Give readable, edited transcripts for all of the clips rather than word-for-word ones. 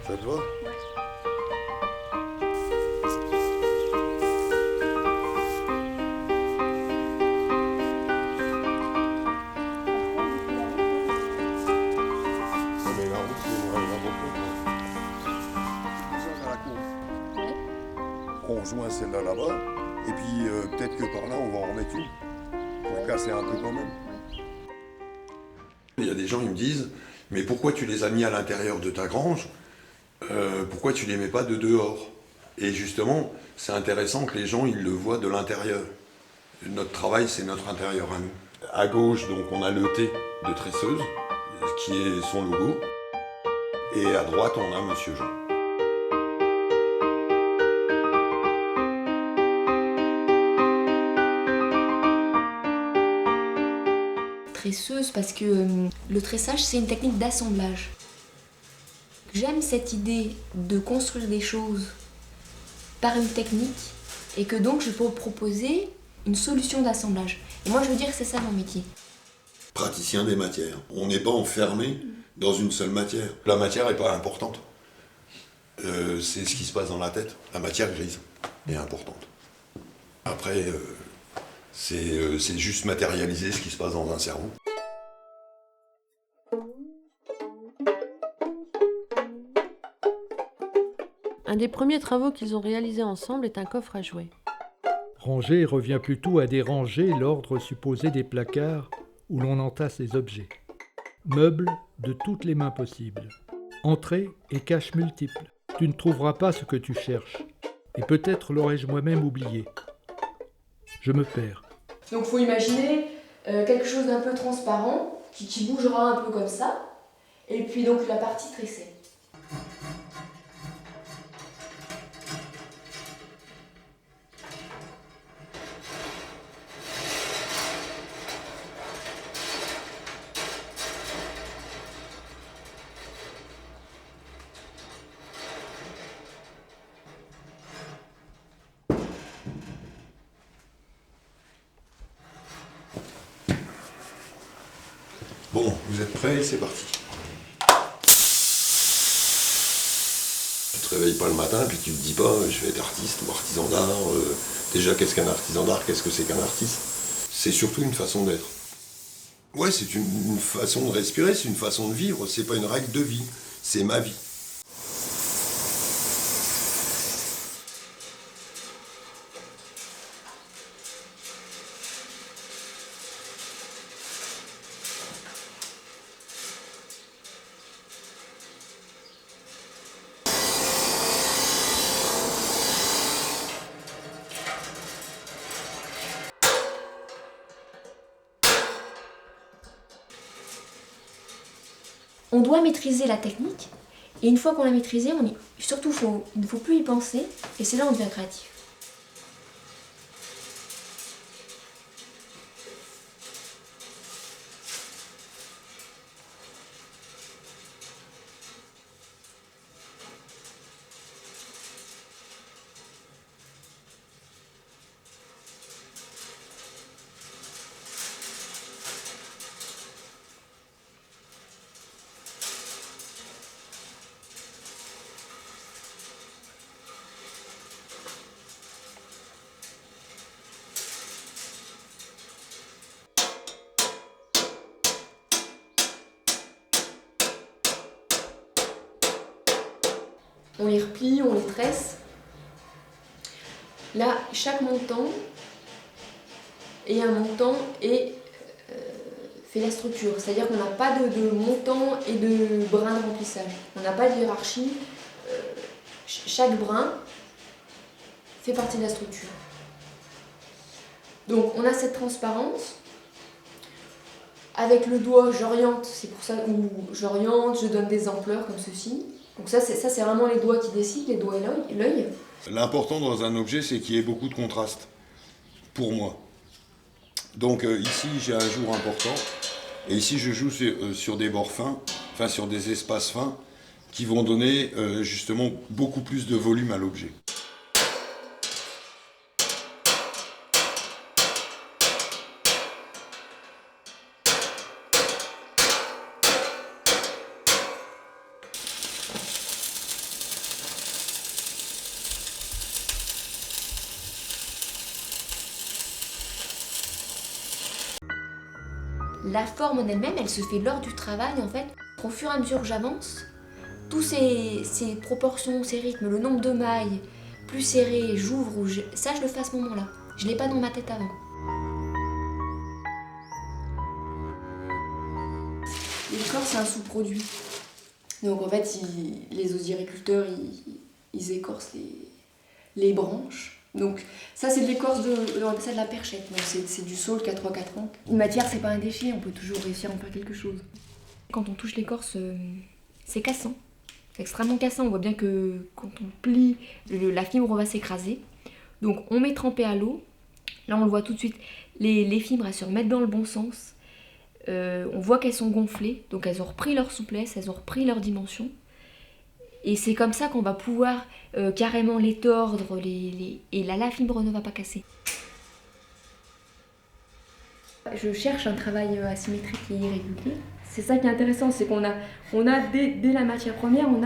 Ça te va? Non, mais la route, c'est vraiment important. Ça, à la cour. Ouais. On rejoint celle-là là-bas, et puis peut-être que par là, on va en remettre une, pour casser un peu quand même. Il y a des gens qui me disent, mais pourquoi tu les as mis à l'intérieur de ta grange? Pourquoi tu les mets pas de dehors? Et justement, c'est intéressant que les gens ils le voient de l'intérieur. Notre travail, c'est notre intérieur à nous. À gauche, donc, on a le T de tresseuse, qui est son logo. Et à droite, on a Monsieur Jean. Tresseuse parce que le tressage, c'est une technique d'assemblage. J'aime cette idée de construire des choses par une technique et que donc je peux proposer une solution d'assemblage. Et moi, je veux dire que c'est ça mon métier. Praticien des matières. On n'est pas enfermé dans une seule matière. La matière n'est pas importante. C'est ce qui se passe dans la tête. La matière grise est importante. Après, c'est juste matérialiser ce qui se passe dans un cerveau. Un des premiers travaux qu'ils ont réalisés ensemble est un coffre à jouets. Ranger revient plutôt à déranger l'ordre supposé des placards où l'on entasse les objets. Meubles de toutes les mains possibles. Entrées et caches multiples. Tu ne trouveras pas ce que tu cherches. Et peut-être l'aurais-je moi-même oublié. Je me perds. Donc il faut imaginer quelque chose d'un peu transparent qui bougera un peu comme ça. Et puis donc la partie tressée. Bon, vous êtes prêts? C'est parti. Tu te réveilles pas le matin puis tu te dis pas je vais être artiste ou artisan d'art. Déjà, qu'est-ce qu'un artisan d'art? Qu'est-ce que c'est qu'un artiste? C'est surtout une façon d'être. Ouais, c'est une façon de respirer, c'est une façon de vivre, c'est pas une règle de vie, c'est ma vie. On doit maîtriser la technique, et une fois qu'on l'a maîtrisée, surtout il ne faut plus y penser, et c'est là où on devient créatif. On les replie, on les tresse. Là, chaque montant est un montant et fait la structure. C'est-à-dire qu'on n'a pas de montant et de brin de remplissage. On n'a pas de hiérarchie. Chaque brin fait partie de la structure. Donc on a cette transparence. Avec le doigt, j'oriente, c'est pour ça où j'oriente, je donne des ampleurs comme ceci. Donc ça c'est vraiment les doigts qui décident, les doigts et l'œil. L'important dans un objet, c'est qu'il y ait beaucoup de contraste, pour moi. Donc ici, j'ai un jour important, et ici, je joue sur des bords fins, enfin sur des espaces fins, qui vont donner justement beaucoup plus de volume à l'objet. La forme en elle-même, elle se fait lors du travail en fait. Au fur et à mesure que j'avance, tous ces proportions, ces rythmes, le nombre de mailles, plus serré, j'ouvre, ça je le fais à ce moment-là. Je ne l'ai pas dans ma tête avant. L'écorce, c'est un sous-produit. Donc en fait, les osiriculteurs, ils écorcent les branches. Donc ça, c'est de l'écorce on appelle ça de la perchette. Donc c'est du saule qui a 3-4 ans. Une matière, c'est pas un déchet, on peut toujours réussir à en faire quelque chose. Quand on touche l'écorce, c'est cassant. C'est extrêmement cassant. On voit bien que quand on plie, la fibre va s'écraser. Donc on met trempé à l'eau. Là, on le voit tout de suite. Les fibres, elles se remettent dans le bon sens. On voit qu'elles sont gonflées, donc elles ont repris leur souplesse, elles ont repris leur dimension. Et c'est comme ça qu'on va pouvoir carrément les tordre, et là la fibre ne va pas casser. Je cherche un travail asymétrique et irrégulier. C'est ça qui est intéressant, c'est qu'on a dès la matière première, on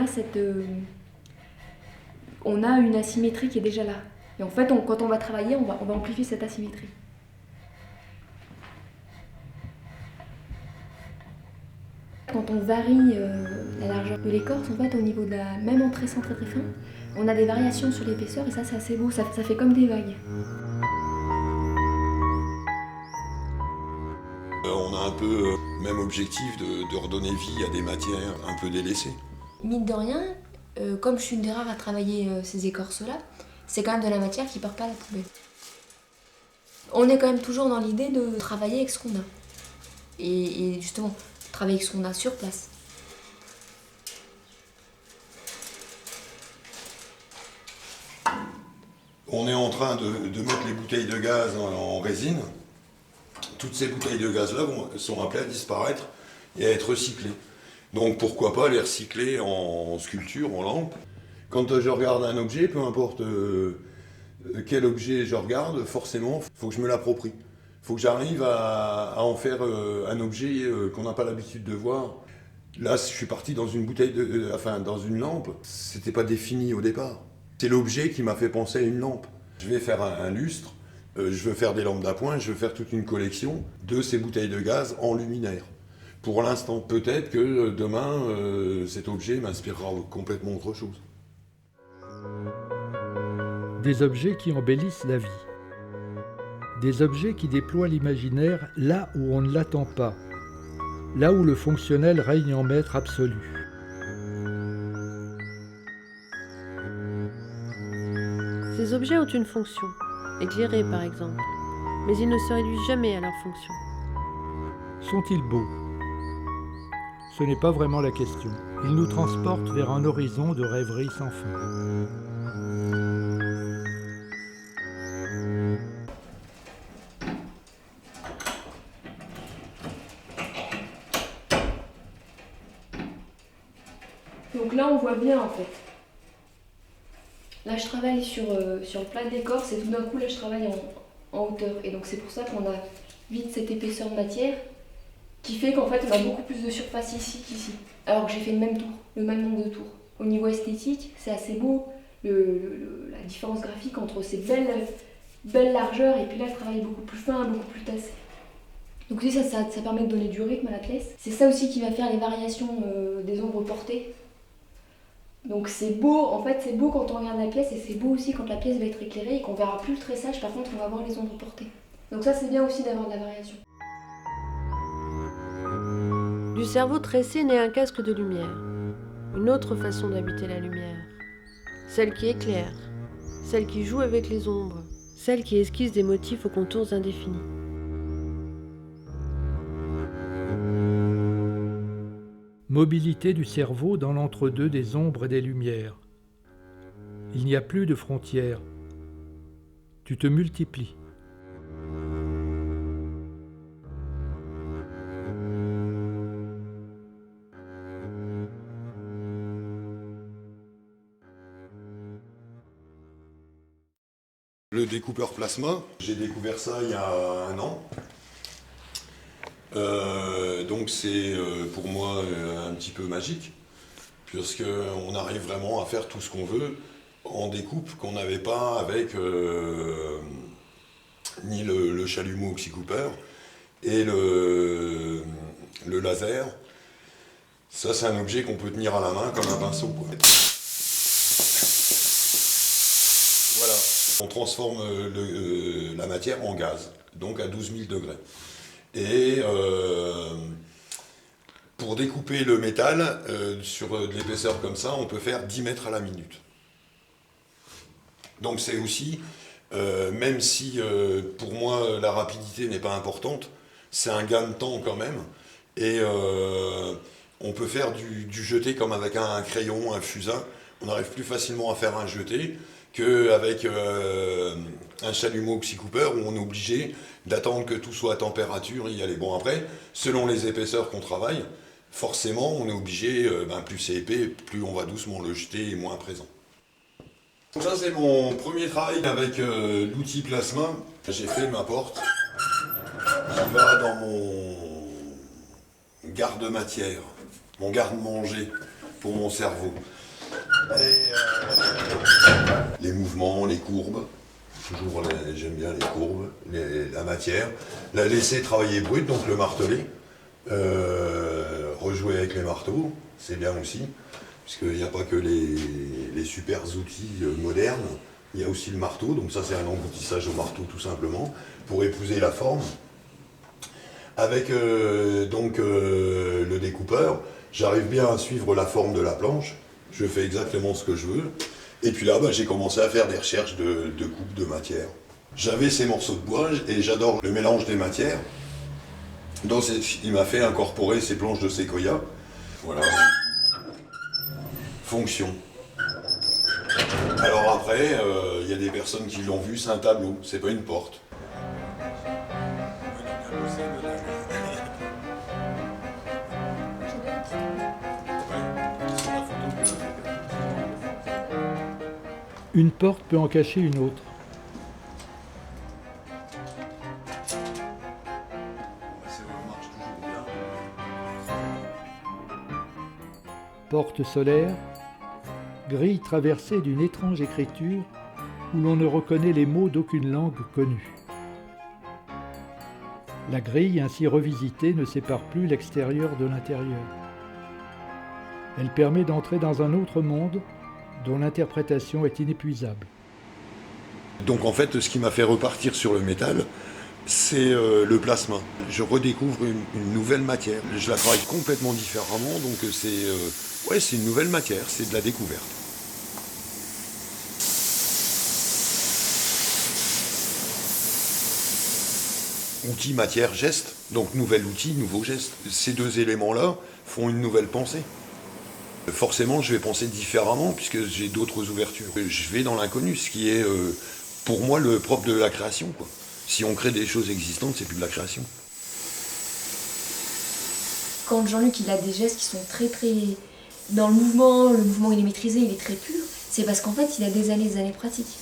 a une asymétrie qui est déjà là. Et en fait, quand on va travailler, on va amplifier cette asymétrie. Quand on varie la largeur de l'écorce, en fait, au niveau de la même entrée sans très fin, on a des variations sur l'épaisseur et ça, c'est assez beau, ça fait comme des vagues. On a un peu même objectif de redonner vie à des matières un peu délaissées. Mine de rien, comme je suis une des rares à travailler ces écorces-là, c'est quand même de la matière qui part pas à la poubelle. On est quand même toujours dans l'idée de travailler avec ce qu'on a. Et justement, travailler avec ce qu'on a sur place. On est en train de mettre les bouteilles de gaz en résine. Toutes ces bouteilles de gaz-là sont appelées à disparaître et à être recyclées. Donc pourquoi pas les recycler en sculpture, en lampe. Quand je regarde un objet, peu importe quel objet je regarde, forcément, il faut que je me l'approprie. Il faut que j'arrive à en faire un objet qu'on n'a pas l'habitude de voir. Là, je suis parti dans une dans une lampe. C'était pas défini au départ. C'est l'objet qui m'a fait penser à une lampe. Je vais faire un lustre, je veux faire des lampes d'appoint, je veux faire toute une collection de ces bouteilles de gaz en luminaire. Pour l'instant, peut-être que demain, cet objet m'inspirera complètement autre chose. Des objets qui embellissent la vie. Des objets qui déploient l'imaginaire là où on ne l'attend pas, là où le fonctionnel règne en maître absolu. Ces objets ont une fonction, éclairer par exemple, mais ils ne se réduisent jamais à leur fonction. Sont-ils beaux ? Ce n'est pas vraiment la question. Ils nous transportent vers un horizon de rêverie sans fin. Donc là, on voit bien en fait. Là, je travaille sur le plat d'écorce et tout d'un coup, là, je travaille en hauteur. Et donc, c'est pour ça qu'on a vite cette épaisseur de matière qui fait qu'en fait, on a beaucoup plus de surface ici qu'ici. Alors que j'ai fait le même tour, le même nombre de tours. Au niveau esthétique, c'est assez beau, la différence graphique entre ces belles largeurs et puis là, je travaille beaucoup plus fin, beaucoup plus tassé. Donc oui, ça permet de donner du rythme à la pièce. C'est ça aussi qui va faire les variations des ombres portées. Donc c'est beau, en fait c'est beau quand on regarde la pièce et c'est beau aussi quand la pièce va être éclairée et qu'on verra plus le tressage, par contre on va voir les ombres portées. Donc ça c'est bien aussi d'avoir de la variation. Du cerveau tressé naît un casque de lumière, une autre façon d'habiter la lumière, celle qui éclaire, celle qui joue avec les ombres, celle qui esquisse des motifs aux contours indéfinis. Mobilité du cerveau dans l'entre-deux des ombres et des lumières. Il n'y a plus de frontières. Tu te multiplies. Le découpeur plasma, j'ai découvert ça il y a 1 an. Donc c'est pour moi un petit peu magique, puisqu'on arrive vraiment à faire tout ce qu'on veut en découpe qu'on n'avait pas avec ni le chalumeau oxycooper et le laser. Ça, c'est un objet qu'on peut tenir à la main comme un pinceau, quoi. Voilà, on transforme la matière en gaz, donc à 12 000 degrés. Et pour découper le métal sur de l'épaisseur comme ça, on peut faire 10 mètres à la minute. Donc c'est aussi, même si pour moi la rapidité n'est pas importante, c'est un gain de temps quand même. Et on peut faire du jeté comme avec un crayon, un fusain. On arrive plus facilement à faire un jeté qu'avec un chalumeau oxy-cooper où on est obligé d'attendre que tout soit à température et y aller. Bon après, selon les épaisseurs qu'on travaille, forcément on est obligé, plus c'est épais, plus on va doucement le jeter et moins présent. Donc ça c'est mon premier travail avec l'outil plasma. J'ai fait ma porte qui va dans mon garde-matière, mon garde-manger pour mon cerveau. Et, les mouvements, les courbes, toujours j'aime bien les courbes, la matière, la laisser travailler brute, donc le marteler, rejouer avec les marteaux, c'est bien aussi, puisqu'il n'y a pas que les super outils modernes, il y a aussi le marteau, donc ça c'est un emboutissage au marteau tout simplement, pour épouser la forme. Avec le découpeur, j'arrive bien à suivre la forme de la planche, je fais exactement ce que je veux, et puis là j'ai commencé à faire des recherches de coupe de matière. J'avais ces morceaux de bois et j'adore le mélange des matières, donc il m'a fait incorporer ces planches de séquoia. Voilà. Fonction. Alors après, il y a des personnes qui l'ont vu, c'est un tableau, c'est pas une porte. Une porte peut en cacher une autre. Porte solaire, grille traversée d'une étrange écriture où l'on ne reconnaît les mots d'aucune langue connue. La grille ainsi revisitée ne sépare plus l'extérieur de l'intérieur. Elle permet d'entrer dans un autre monde dont l'interprétation est inépuisable. Donc en fait, ce qui m'a fait repartir sur le métal, c'est le plasma. Je redécouvre une nouvelle matière. Je la travaille complètement différemment, donc c'est une nouvelle matière, c'est de la découverte. Outil, matière, geste. Donc nouvel outil, nouveau geste. Ces deux éléments-là font une nouvelle pensée. Forcément, je vais penser différemment puisque j'ai d'autres ouvertures. Je vais dans l'inconnu, ce qui est pour moi le propre de la création, quoi. Si on crée des choses existantes, c'est plus de la création. Quand Jean-Luc il a des gestes qui sont très dans le mouvement il est maîtrisé, il est très pur, c'est parce qu'en fait il a des années pratiques.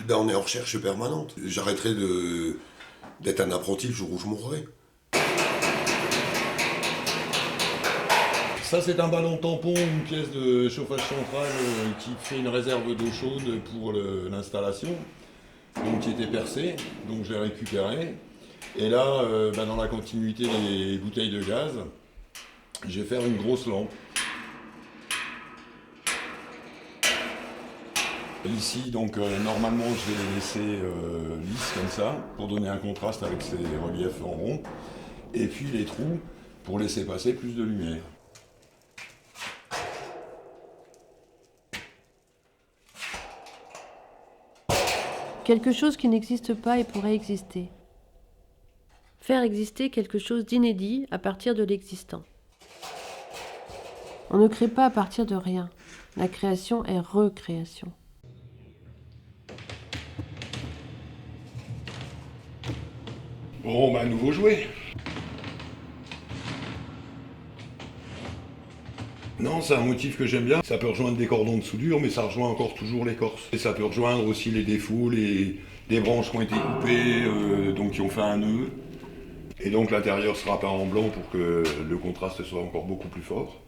Là, on est en recherche permanente. J'arrêterai d'être un apprenti le jour où je mourrai. Ça, c'est un ballon tampon, une pièce de chauffage central qui fait une réserve d'eau chaude pour l'installation, donc qui était percée, donc je l'ai récupéré. Et là, dans la continuité des bouteilles de gaz, je vais faire une grosse lampe. Ici, donc normalement, je vais les laisser lisses comme ça, pour donner un contraste avec ces reliefs en rond. Et puis les trous, pour laisser passer plus de lumière. Quelque chose qui n'existe pas et pourrait exister. Faire exister quelque chose d'inédit à partir de l'existant. On ne crée pas à partir de rien. La création est recréation. Bon, nouveau jouet. Non, c'est un motif que j'aime bien. Ça peut rejoindre des cordons de soudure, mais ça rejoint encore toujours l'écorce. Et ça peut rejoindre aussi les défauts, les des branches qui ont été coupées, donc qui ont fait un nœud. Et donc l'intérieur sera peint en blanc pour que le contraste soit encore beaucoup plus fort.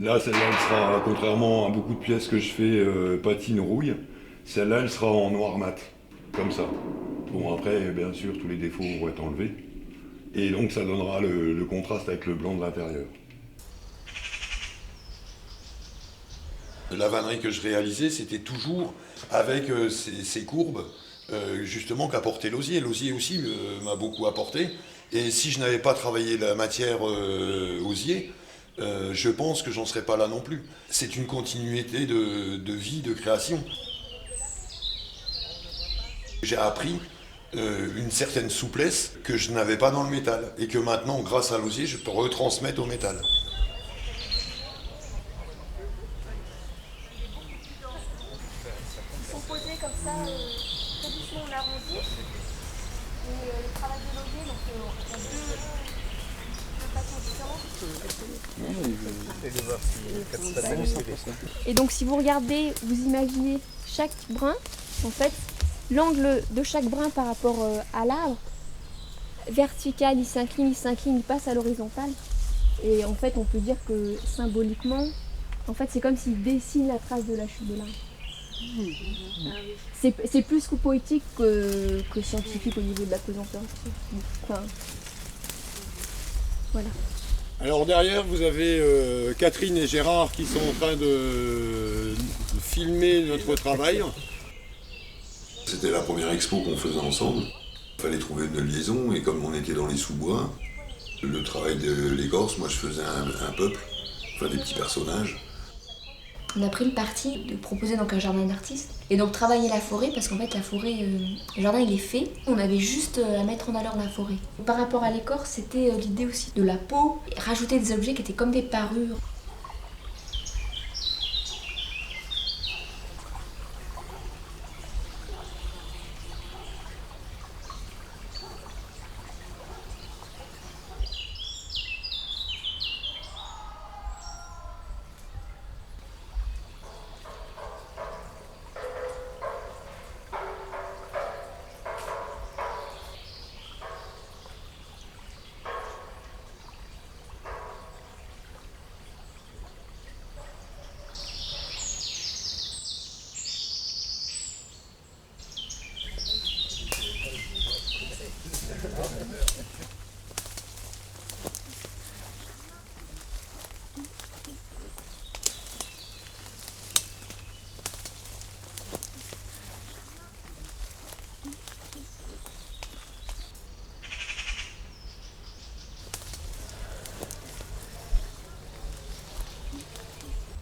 Là, celle-là, elle sera, contrairement à beaucoup de pièces que je fais patine rouille, celle-là, elle sera en noir mat, comme ça. Bon, après, bien sûr, tous les défauts vont être enlevés. Et donc, ça donnera le contraste avec le blanc de l'intérieur. La vannerie que je réalisais, c'était toujours avec ces courbes, justement, qu'apportait l'osier. L'osier aussi m'a beaucoup apporté. Et si je n'avais pas travaillé la matière osier, je pense que j'en serais pas là non plus. C'est une continuité de vie, de création. J'ai appris une certaine souplesse que je n'avais pas dans le métal et que maintenant, grâce à l'osier, je peux retransmettre au métal. Ils sont posés comme ça, très doucement en arrondi. Et le travail de l'osier, donc il y a deux façons différentes. Et donc si vous regardez, vous imaginez chaque brin, en fait, l'angle de chaque brin par rapport à l'arbre, vertical, il s'incline, il passe à l'horizontale. Et en fait, on peut dire que symboliquement, en fait, c'est comme s'il dessine la trace de la chute de l'arbre. C'est plus poétique que scientifique au niveau de la pesanteur. Enfin, voilà. Alors derrière, vous avez Catherine et Gérard qui sont en train de filmer notre travail. C'était la première expo qu'on faisait ensemble. Il fallait trouver une liaison et comme on était dans les sous-bois, le travail de l'écorce, moi je faisais un peuple, enfin des petits personnages. On a pris le parti de proposer donc un jardin d'artistes et donc travailler la forêt parce qu'en fait la forêt, le jardin il est fait, on avait juste à mettre en valeur la forêt. Par rapport à l'écorce, c'était l'idée aussi de la peau, rajouter des objets qui étaient comme des parures.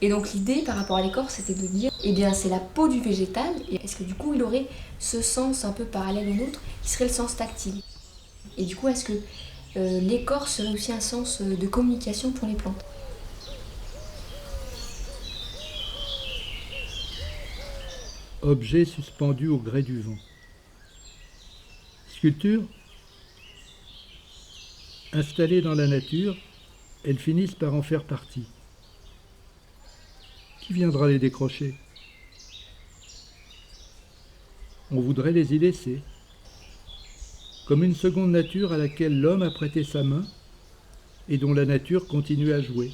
Et donc l'idée par rapport à l'écorce, c'était de dire, eh bien c'est la peau du végétal, et est-ce que du coup il aurait ce sens un peu parallèle au nôtre, qui serait le sens tactile. Et du coup, est-ce que l'écorce serait aussi un sens de communication pour les plantes. Objet suspendu au gré du vent. Sculptures installées dans la nature, elles finissent par en faire partie. Qui viendra les décrocher? On voudrait les y laisser, comme une seconde nature à laquelle l'homme a prêté sa main et dont la nature continue à jouer.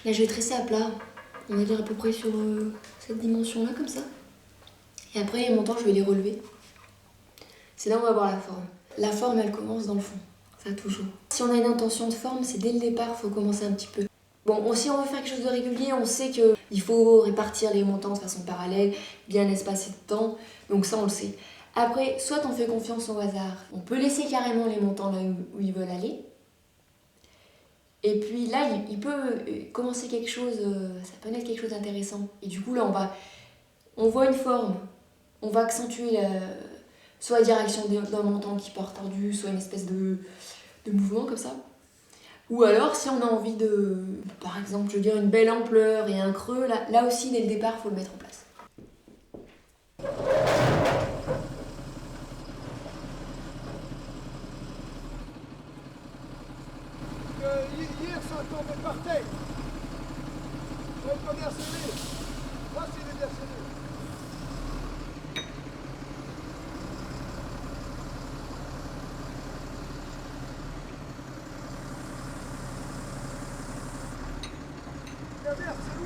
Là, je vais tresser à plat. On va dire à peu près sur cette dimension-là, comme ça. Et après, en montant, je vais les relever. C'est là où on va voir la forme. La forme, elle commence dans le fond. Ça, toujours. Si on a une intention de forme, c'est dès le départ, il faut commencer un petit peu. Bon, si on veut faire quelque chose de régulier, on sait qu'il faut répartir les montants de façon parallèle, bien espacer de temps. Donc ça, on le sait. Après, soit on fait confiance au hasard. On peut laisser carrément les montants là où ils veulent aller. Et puis là, il peut commencer quelque chose, ça peut naître quelque chose d'intéressant. Et du coup, là, on voit une forme, on va accentuer soit la direction d'un montant qui part tordu, soit une espèce de mouvement comme ça. Ou alors, si on a envie de, par exemple, je veux dire, une belle ampleur et un creux, là aussi, dès le départ, il faut le mettre en place. hier, ça tombait par terre. On n'est pas bien serré. Moi, c'est bien serré. Merde, c'est où?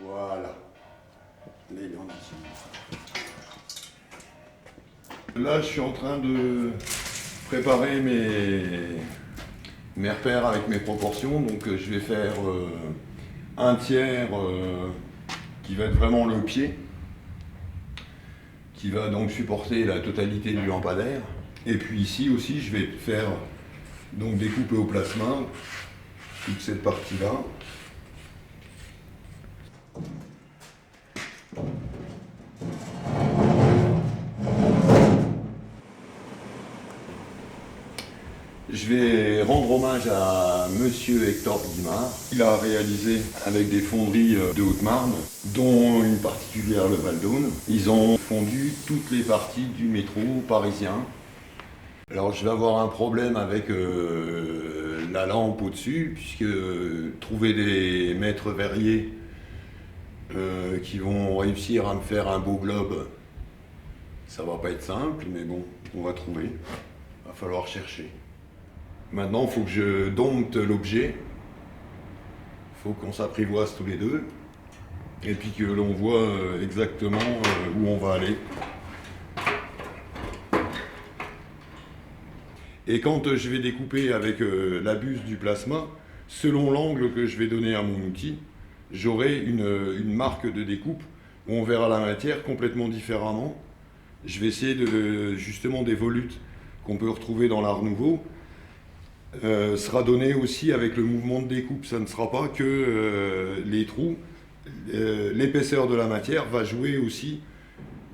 Voilà. Là, je suis en train de préparer mes repères avec mes proportions. Donc, je vais faire un tiers qui va être vraiment le pied, qui va donc supporter la totalité du lampadaire. Et puis ici aussi, je vais faire donc découper au plasma toute cette partie-là. Je vais rendre hommage à Monsieur Hector Guimard. Il a réalisé avec des fonderies de Haute-Marne, dont une particulière le Val-d'Aune. Ils ont fondu toutes les parties du métro parisien. Alors je vais avoir un problème avec la lampe au-dessus, puisque trouver des maîtres verriers qui vont réussir à me faire un beau globe, ça va pas être simple, mais bon, on va trouver. Va falloir chercher. Maintenant, il faut que je dompte l'objet. Il faut qu'on s'apprivoise tous les deux. Et puis que l'on voit exactement où on va aller. Et quand je vais découper avec la buse du plasma, selon l'angle que je vais donner à mon outil, j'aurai une marque de découpe où on verra la matière complètement différemment. Je vais essayer justement des volutes qu'on peut retrouver dans l'Art Nouveau. Sera donné aussi avec le mouvement de découpe. Ça ne sera pas que les trous. L'épaisseur de la matière va jouer aussi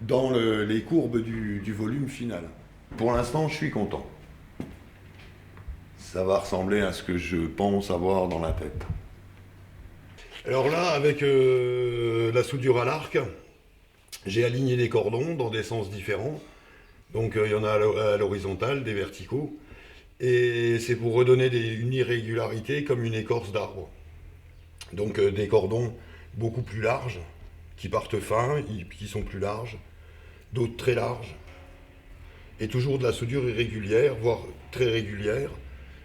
dans les courbes du volume final. Pour l'instant, je suis content. Ça va ressembler à ce que je pense avoir dans la tête. Alors là, avec la soudure à l'arc, j'ai aligné des cordons dans des sens différents. Donc il y en a à l'horizontale, des verticaux. Et c'est pour redonner une irrégularité comme une écorce d'arbre. Donc des cordons beaucoup plus larges, qui partent fins, qui sont plus larges, d'autres très larges. Et toujours de la soudure irrégulière, voire très régulière,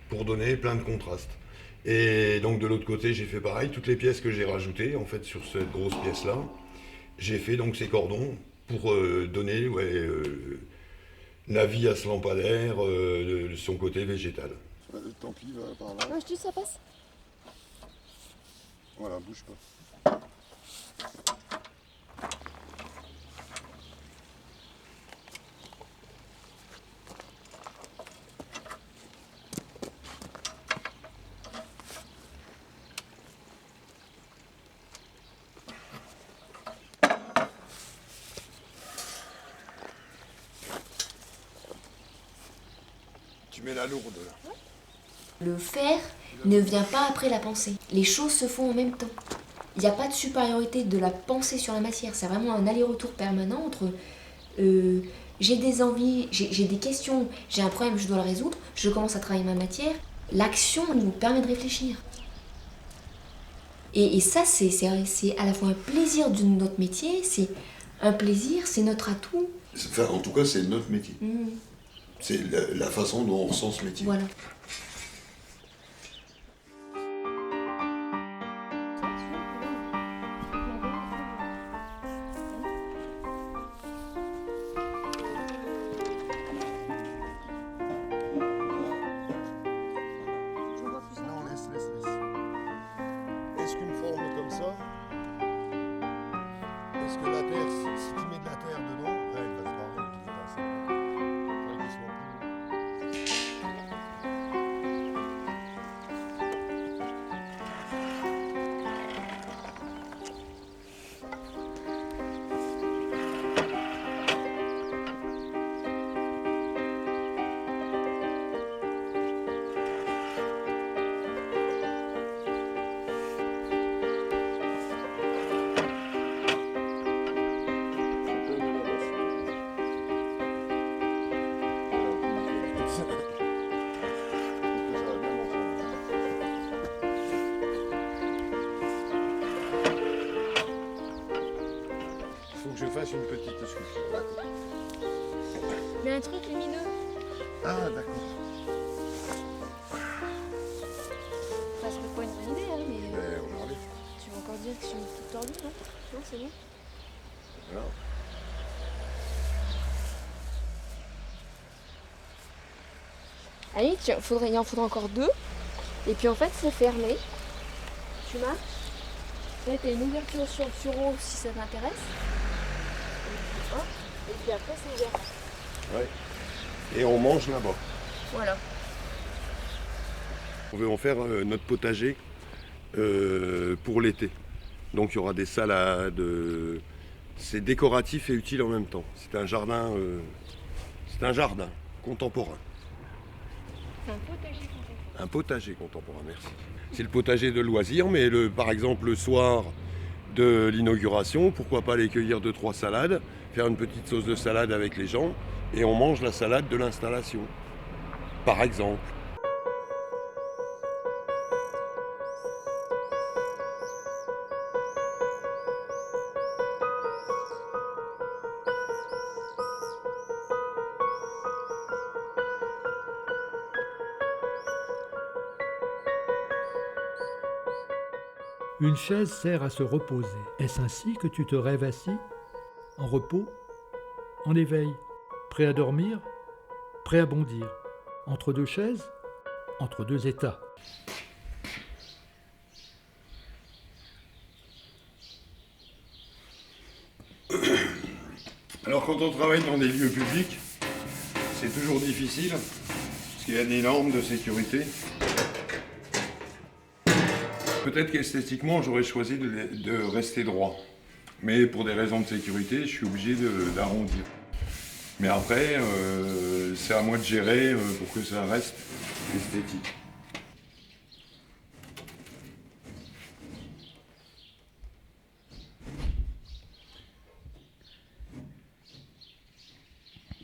pour donner plein de contrastes. Et donc de l'autre côté, j'ai fait pareil. Toutes les pièces que j'ai rajoutées, en fait, sur cette grosse pièce-là, j'ai fait donc ces cordons pour donner la vie à ce lampadaire, son côté végétal. Tant pis, va par là. Non, je dis ça passe. Voilà, bouge pas. Tu mets la lourde là. Le faire ne vient pas après la pensée. Les choses se font en même temps. Il n'y a pas de supériorité de la pensée sur la matière. C'est vraiment un aller-retour permanent entre j'ai des envies, j'ai des questions, j'ai un problème, je dois le résoudre, je commence à travailler ma matière. L'action nous permet de réfléchir. Et ça, c'est à la fois un plaisir de notre métier, c'est un plaisir, c'est notre atout. Enfin, en tout cas, c'est notre métier. Mmh. C'est la façon dont on ressent ce métier. Voilà. Non, laisse. Est-ce qu'une forme comme ça, est-ce que la terre, si tu mets de la terre dedans, elle va se barrer, je pense. Faudrait qu'il soit plus haut. Faut que je fasse une petite sculpture. D'accord. Mais un truc lumineux. Ah, d'accord. Ça serait pas une bonne idée, hein, mais Ben, on arrive. tu vas encore dire que je suis toute tordue, non? Non, c'est bon. Voilà. Allez, il en faudra encore 2. Et puis en fait, c'est fermé. Tu marches. Là, t'as une ouverture sur le sureau si ça t'intéresse. Et puis après, c'est ouvert. Ouais. Et on mange là-bas. Voilà. On veut en faire notre potager pour l'été. Donc il y aura des salades. C'est décoratif et utile en même temps. C'est un jardin contemporain. Un potager contemporain. Un potager contemporain, merci. C'est le potager de loisirs, mais par exemple le soir de l'inauguration, pourquoi pas aller cueillir 2-3 salades, faire une petite sauce de salade avec les gens, et on mange la salade de l'installation, par exemple. Une chaise sert à se reposer. Est-ce ainsi que tu te rêves assis? En repos? En éveil? Prêt à dormir? Prêt à bondir? Entre deux chaises? Entre deux états? Alors quand on travaille dans des lieux publics, c'est toujours difficile, parce qu'il y a des normes de sécurité. Peut-être qu'esthétiquement, j'aurais choisi de rester droit. Mais pour des raisons de sécurité, je suis obligé d'arrondir. Mais après, c'est à moi de gérer pour que ça reste esthétique.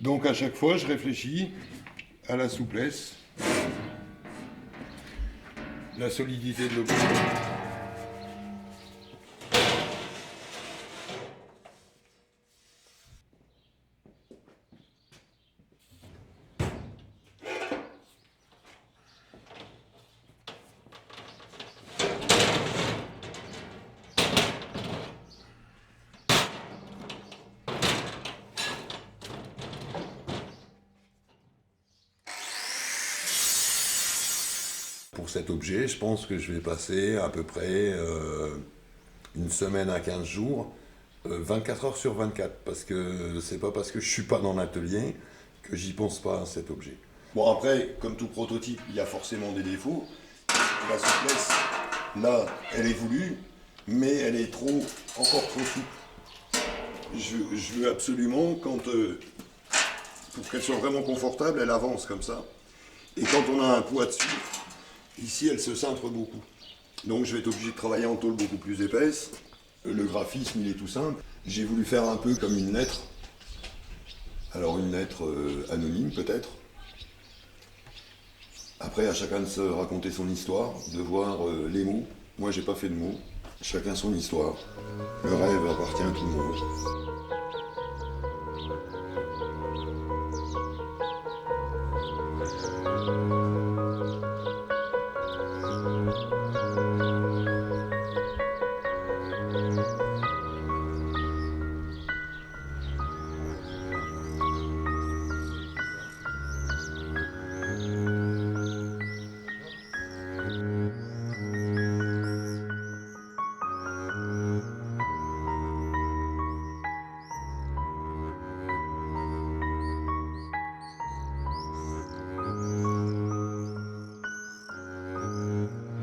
Donc à chaque fois, je réfléchis à la souplesse, la solidité de l'objet. Pour cet objet, je pense que je vais passer à peu près une semaine à 15 jours, 24 heures sur 24, parce que c'est pas parce que je suis pas dans l'atelier que j'y pense pas à cet objet. Bon après, comme tout prototype, il y a forcément des défauts. La souplesse, là, elle est voulue, mais elle est encore trop souple. Je veux absolument, pour qu'elle soit vraiment confortable, elle avance comme ça. Et quand on a un poids dessus, Ici, elle se cintre beaucoup. Donc je vais être obligé de travailler en tôle beaucoup plus épaisse. Le graphisme, il est tout simple. J'ai voulu faire un peu comme une lettre. Alors une lettre anonyme peut-être. Après, à chacun de se raconter son histoire, de voir les mots. Moi, j'ai pas fait de mots. Chacun son histoire. Le rêve appartient à tout le monde.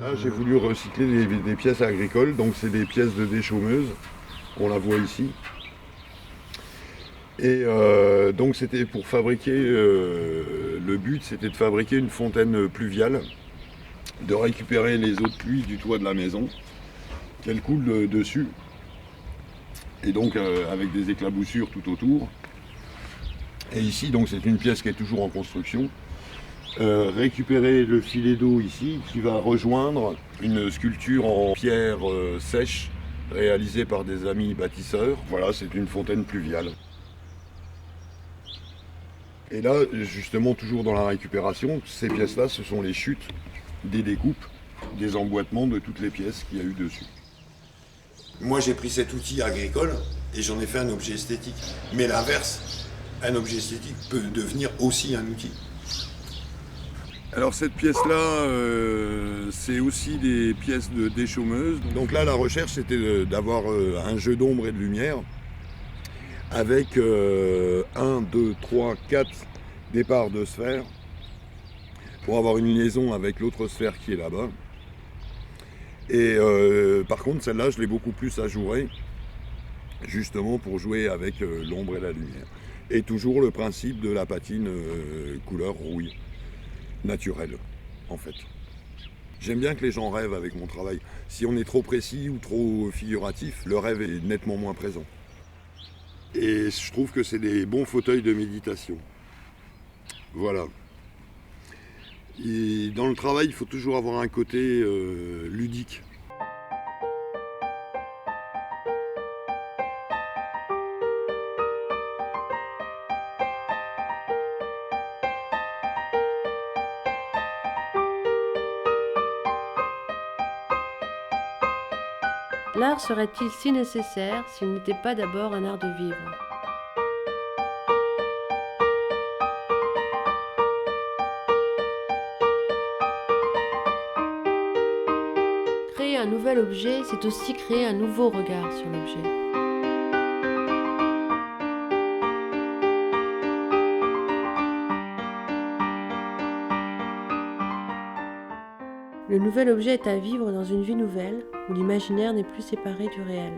Là, j'ai voulu recycler des pièces agricoles, donc c'est des pièces de déchaumeuses, on la voit ici. Et donc c'était pour fabriquer, le but c'était de fabriquer une fontaine pluviale, de récupérer les eaux de pluie du toit de la maison, qu'elle coule dessus, et donc avec des éclaboussures tout autour. Et ici donc c'est une pièce qui est toujours en construction. Récupérer le filet d'eau ici qui va rejoindre une sculpture en pierre sèche réalisée par des amis bâtisseurs. Voilà, c'est une fontaine pluviale. Et là, justement, toujours dans la récupération, ces pièces-là, ce sont les chutes des découpes, des emboîtements de toutes les pièces qu'il y a eu dessus. Moi, j'ai pris cet outil agricole et j'en ai fait un objet esthétique. Mais l'inverse, un objet esthétique peut devenir aussi un outil. Alors cette pièce-là, c'est aussi des pièces de déchaumeuse. Donc là, la recherche, c'était d'avoir un jeu d'ombre et de lumière avec 1, 2, 3, 4 départs de sphères pour avoir une liaison avec l'autre sphère qui est là-bas. Et par contre, celle-là, je l'ai beaucoup plus ajourée, justement pour jouer avec l'ombre et la lumière. Et toujours le principe de la patine couleur rouille. Naturel, en fait. J'aime bien que les gens rêvent avec mon travail. Si on est trop précis ou trop figuratif, le rêve est nettement moins présent. Et je trouve que c'est des bons fauteuils de méditation. Voilà. Et dans le travail, il faut toujours avoir un côté ludique. L'art serait-il si nécessaire s'il n'était pas d'abord un art de vivre ? Créer un nouvel objet, c'est aussi créer un nouveau regard sur l'objet. Le nouvel objet est à vivre dans une vie nouvelle où l'imaginaire n'est plus séparé du réel.